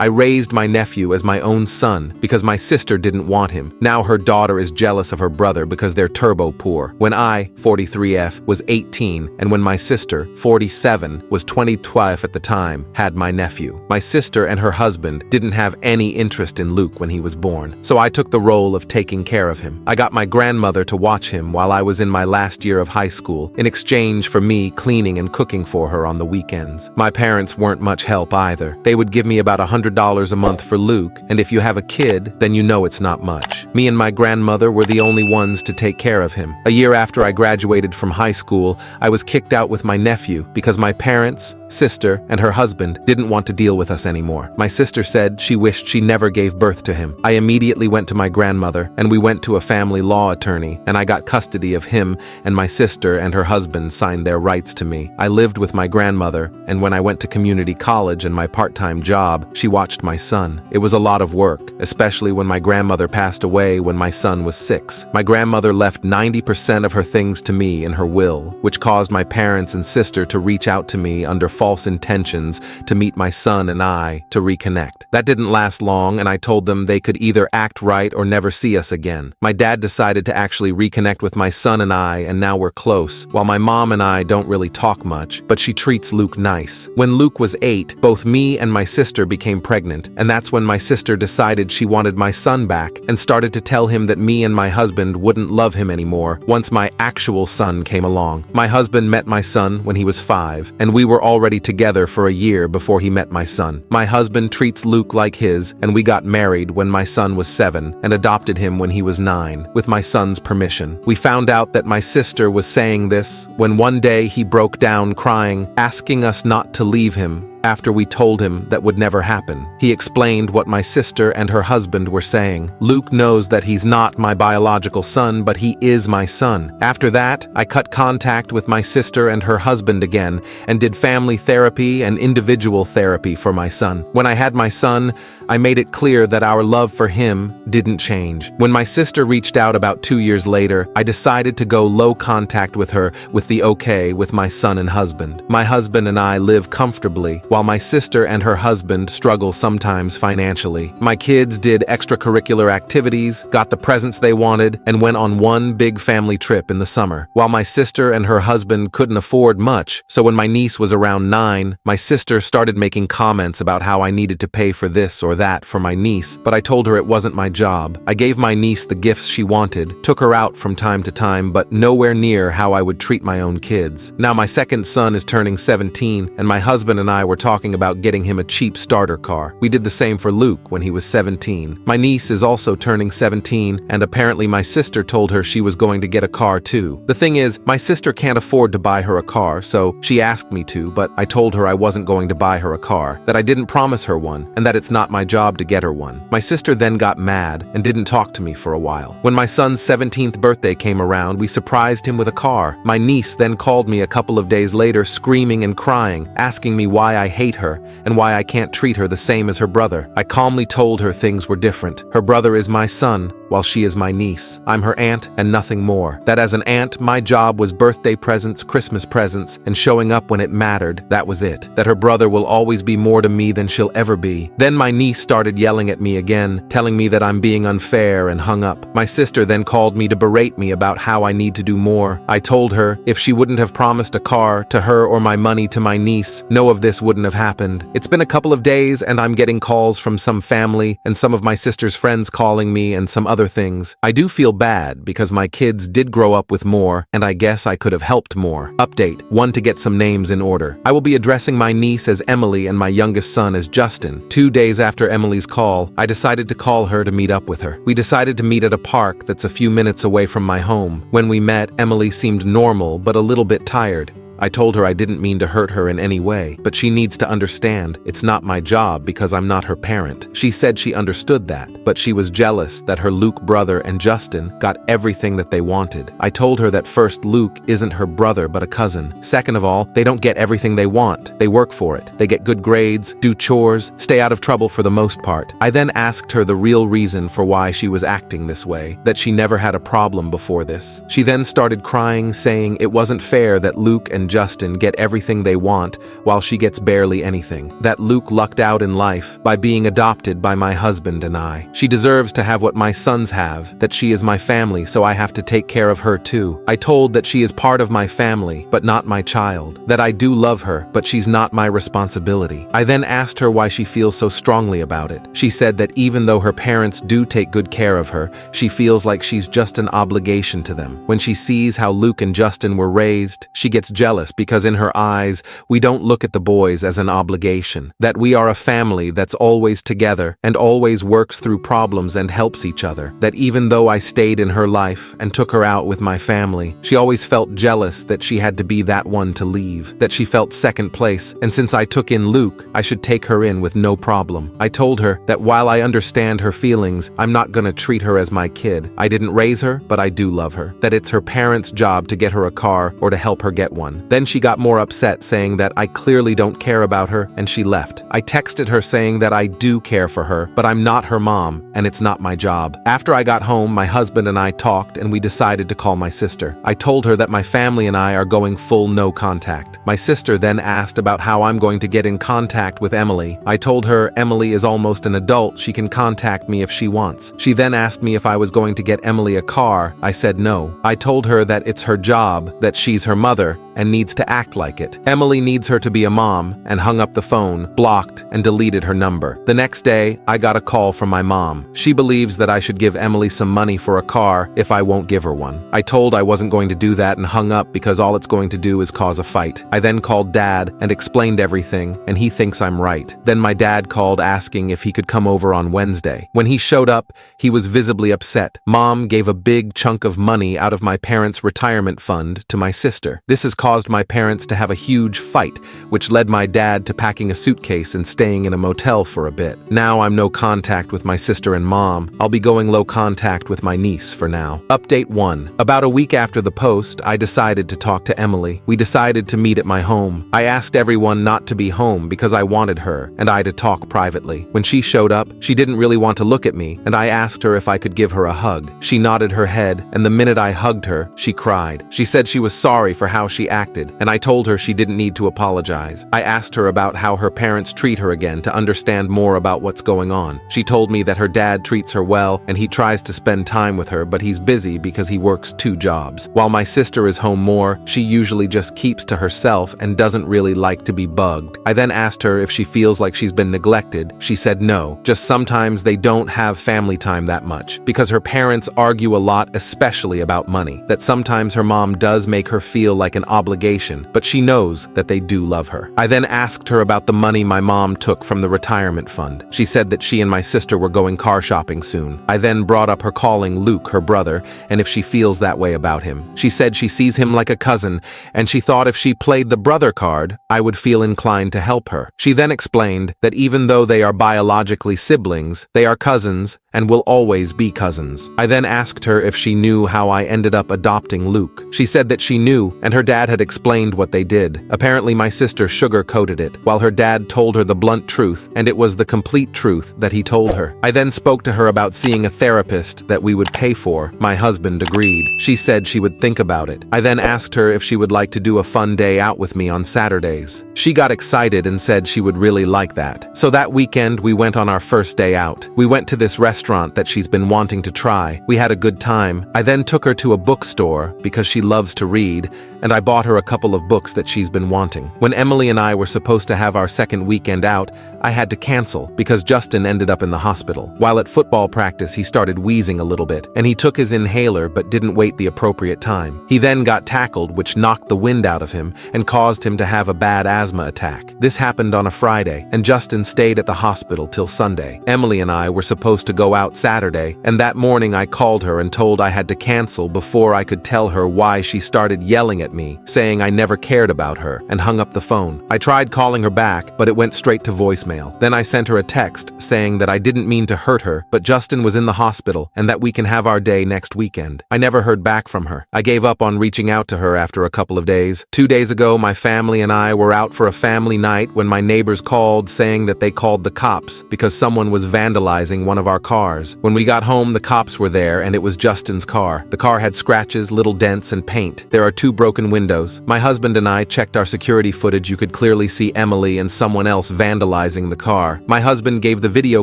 I raised my nephew as my own son because my sister didn't want him. Now her daughter is jealous of her brother because they're turbo poor. When I, 43F, was 18, and when my sister, 47, was 2012 at the time, had my nephew. My sister and her husband didn't have any interest in Luke when he was born, so I took the role of taking care of him. I got my grandmother to watch him while I was in my last year of high school, in exchange for me cleaning and cooking for her on the weekends. My parents weren't much help either. They would give me about $100 a month for Luke, and if you have a kid, then you know it's not much. Me and my grandmother were the only ones to take care of him. A year after I graduated from high school, I was kicked out with my nephew because my parents, sister, and her husband didn't want to deal with us anymore. My sister said she wished she never gave birth to him. I immediately went to my grandmother, and we went to a family law attorney, and I got custody of him, and my sister and her husband signed their rights to me. I lived with my grandmother, and when I went to community college and my part-time job, she watched my son. It was a lot of work, especially when my grandmother passed away when my son was 6. My grandmother left 90% of her things to me in her will, which caused my parents and sister to reach out to me under false intentions to meet my son and I to reconnect. That didn't last long, and I told them they could either act right or never see us again. My dad decided to actually reconnect with my son and I, and now we're close. While my mom and I don't really talk much, but she treats Luke nice. When Luke was 8, both me and my sister became pregnant, and that's when my sister decided she wanted my son back and started to tell him that me and my husband wouldn't love him anymore once my actual son came along. My husband met my son when he was 5, and we were already together for a year before he met my son. My husband treats Luke like his, and we got married when my son was 7 and adopted him when he was 9, with my son's permission. We found out that my sister was saying this when one day he broke down crying, asking us not to leave him after we told him that would never happen. He explained what my sister and her husband were saying. Luke knows that he's not my biological son, but he is my son. After that, I cut contact with my sister and her husband again and did family therapy and individual therapy for my son. When I had my son, I made it clear that our love for him didn't change. When my sister reached out about 2 years later, I decided to go low contact with her with the okay with my son and husband. My husband and I live comfortably, while my sister and her husband struggle sometimes financially. My kids did extracurricular activities, got the presents they wanted, and went on one big family trip in the summer. While my sister and her husband couldn't afford much, so when my niece was around 9, my sister started making comments about how I needed to pay for this or that for my niece, but I told her it wasn't my job. I gave my niece the gifts she wanted, took her out from time to time, but nowhere near how I would treat my own kids. Now my second son is turning 17, and my husband and I were talking about getting him a cheap starter car. We did the same for Luke when he was 17. My niece is also turning 17, and apparently my sister told her she was going to get a car too. The thing is, my sister can't afford to buy her a car, so she asked me to, but I told her I wasn't going to buy her a car, that I didn't promise her one, and that it's not my job to get her one. My sister then got mad and didn't talk to me for a while. When my son's 17th birthday came around, we surprised him with a car. My niece then called me a couple of days later screaming and crying, asking me why I hate her and why I can't treat her the same as her brother. I calmly told her things were different. Her brother is my son, while she is my niece. I'm her aunt and nothing more. That as an aunt, my job was birthday presents, Christmas presents, and showing up when it mattered. That was it. That her brother will always be more to me than she'll ever be. Then my niece started yelling at me again, telling me that I'm being unfair, and hung up. My sister then called me to berate me about how I need to do more. I told her if she wouldn't have promised a car to her or my money to my niece, no of this wouldn't have happened. It's been a couple of days and I'm getting calls from some family and some of my sister's friends calling me and some other things. I do feel bad because my kids did grow up with more, and I guess I could have helped more. Update: 1 to get some names in order. I will be addressing my niece as Emily and my youngest son as Justin. 2 days after Emily's call, I decided to call her to meet up with her. We decided to meet at a park that's a few minutes away from my home. When we met, Emily seemed normal but a little bit tired. I told her I didn't mean to hurt her in any way, but she needs to understand it's not my job because I'm not her parent. She said she understood that, but she was jealous that her Luke brother and Justin got everything that they wanted. I told her that first, Luke isn't her brother but a cousin. Second of all, they don't get everything they want. They work for it. They get good grades, do chores, stay out of trouble for the most part. I then asked her the real reason for why she was acting this way, that she never had a problem before this. She then started crying, saying it wasn't fair that Luke and Justin get everything they want while she gets barely anything. That Luke lucked out in life by being adopted by my husband and I. She deserves to have what my sons have, that she is my family, so I have to take care of her too. I told that she is part of my family, but not my child, that I do love her, but she's not my responsibility. I then asked her why she feels so strongly about it. She said that even though her parents do take good care of her, she feels like she's just an obligation to them. When she sees how Luke and Justin were raised, she gets jealous because in her eyes, we don't look at the boys as an obligation, that we are a family that's always together and always works through problems and helps each other, that even though I stayed in her life and took her out with my family, she always felt jealous that she had to be that one to leave, that she felt second place, and since I took in Luke, I should take her in with no problem. I told her that while I understand her feelings, I'm not gonna treat her as my kid. I didn't raise her, but I do love her, that it's her parents' job to get her a car or to help her get one. Then she got more upset, saying that I clearly don't care about her, and she left. I texted her saying that I do care for her, but I'm not her mom, and it's not my job. After I got home, my husband and I talked, and we decided to call my sister. I told her that my family and I are going full no contact. My sister then asked about how I'm going to get in contact with Emily. I told her Emily is almost an adult, she can contact me if she wants. She then asked me if I was going to get Emily a car. I said no. I told her that it's her job, that she's her mother, and needs to act like it. Emily needs her to be a mom, and hung up the phone, blocked, and deleted her number. The next day, I got a call from my mom. She believes that I should give Emily some money for a car if I won't give her one. I told I wasn't going to do that and hung up because all it's going to do is cause a fight. I then called Dad and explained everything, and he thinks I'm right. Then my dad called asking if he could come over on Wednesday. When he showed up, he was visibly upset. Mom gave a big chunk of money out of my parents' retirement fund to my sister. This has caused my parents to have a huge fight, which led my dad to packing a suitcase and staying in a motel for a bit. Now I'm no contact with my sister and mom. I'll be going low contact with my niece for now. Update 1. About a week after the post, I decided to talk to Emily. We decided to meet at my home. I asked everyone not to be home because I wanted her and I to talk privately. When she showed up, she didn't really want to look at me, and I asked her if I could give her a hug. She nodded her head, and the minute I hugged her, she cried. She said she was sorry for how she acted, and I told her she didn't need to apologize. I asked her about how her parents treat her again to understand more about what's going on. She told me that her dad treats her well, and he tries to spend time with her, but he's busy because he works 2 jobs. While my sister is home more, she usually just keeps to herself and doesn't really like to be bugged. I then asked her if she feels like she's been neglected. She said no, just sometimes they don't have family time that much, because her parents argue a lot, especially about money, that sometimes her mom does make her feel like an obligation, but she knows that they do love her. I then asked her about the money my mom took from the retirement fund. She said that she and my sister were going car shopping soon. I then brought up her calling Luke her brother, and if she feels that way about him. She said she sees him like a cousin, and she thought if she played the brother card, I would feel inclined to help her. She then explained that even though they are biologically siblings, they are cousins and will always be cousins. I then asked her if she knew how I ended up adopting Luke. She said that she knew, and her dad had explained what they did. Apparently my sister sugar-coated it, while her dad told her the blunt truth, and it was the complete truth that he told her. I then spoke to her about seeing a therapist that we would pay for. My husband agreed. She said she would think about it. I then asked her if she would like to do a fun day out with me on Saturdays. She got excited and said she would really like that. So that weekend we went on our first day out. We went to this restaurant that she's been wanting to try. We had a good time. I then took her to a bookstore because she loves to read, and I bought her a couple of books that she's been wanting. When Emily and I were supposed to have our second weekend out, I had to cancel because Justin ended up in the hospital. While at football practice, he started wheezing a little bit, and he took his inhaler but didn't wait the appropriate time. He then got tackled, which knocked the wind out of him and caused him to have a bad asthma attack. This happened on a Friday, and Justin stayed at the hospital till Sunday. Emily and I were supposed to go out Saturday, and that morning I called her and told I had to cancel before I could tell her why she started yelling at me, saying I never cared about her, and hung up the phone. I tried calling her back, but it went straight to voicemail. voicemail. Then I sent her a text saying that I didn't mean to hurt her, but Justin was in the hospital and that we can have our day next weekend. I never heard back from her. I gave up on reaching out to her after a couple of days. 2 days ago, my family and I were out for a family night when my neighbors called saying that they called the cops because someone was vandalizing one of our cars. When we got home, the cops were there and it was Justin's car. The car had scratches, little dents, and paint. There are 2 broken windows. My husband and I checked our security footage. You could clearly see Emily and someone else vandalizing the car. My husband gave the video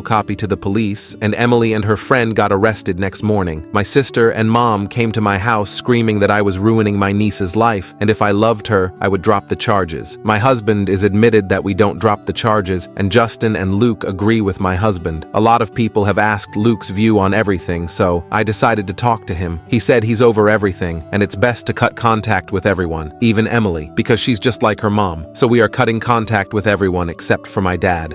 copy to the police, and Emily and her friend got arrested next morning. My sister and mom came to my house screaming that I was ruining my niece's life, and if I loved her, I would drop the charges. My husband is admitted that we don't drop the charges, and Justin and Luke agree with my husband. A lot of people have asked Luke's view on everything, so I decided to talk to him. He said he's over everything, and it's best to cut contact with everyone, even Emily, because she's just like her mom. So we are cutting contact with everyone except for my dad.